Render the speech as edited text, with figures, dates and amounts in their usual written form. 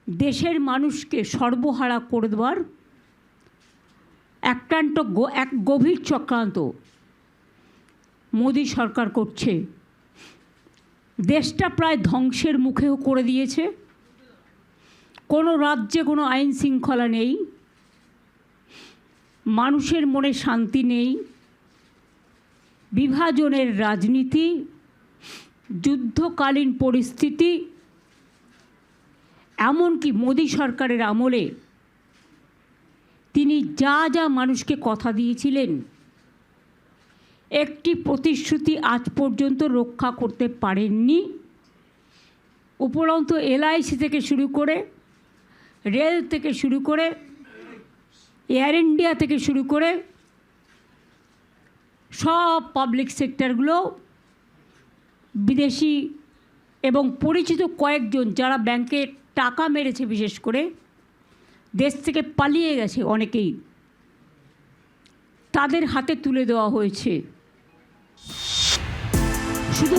দেশের মানুষকে সর্বহারা করে দেওয়ার এক গভীর চক্রান্ত মোদি সরকার করছে। দেশটা প্রায় ধ্বংসের মুখেও করে দিয়েছে। কোনো রাজ্যে কোনো আইন শৃঙ্খলা নেই, মানুষের মনে শান্তি নেই, বিভাজনের রাজনীতি, যুদ্ধকালীন পরিস্থিতি। এমনকি মোদি সরকারের আমলে তিনি যা যা মানুষকে কথা দিয়েছিলেন, একটি প্রতিশ্রুতি আজ পর্যন্ত রক্ষা করতে পারেননি। উপরন্তু LIC থেকে শুরু করে, রেল থেকে শুরু করে, এয়ার ইন্ডিয়া থেকে শুরু করে সব পাবলিক সেক্টরগুলো বিদেশি এবং পরিচিত কয়েকজন যারা ব্যাংকে টাকা মেরেছে, বিশেষ করে দেশ থেকে পালিয়ে গেছে অনেকেই, তাদের হাতে তুলে দেওয়া হয়েছে। শুধু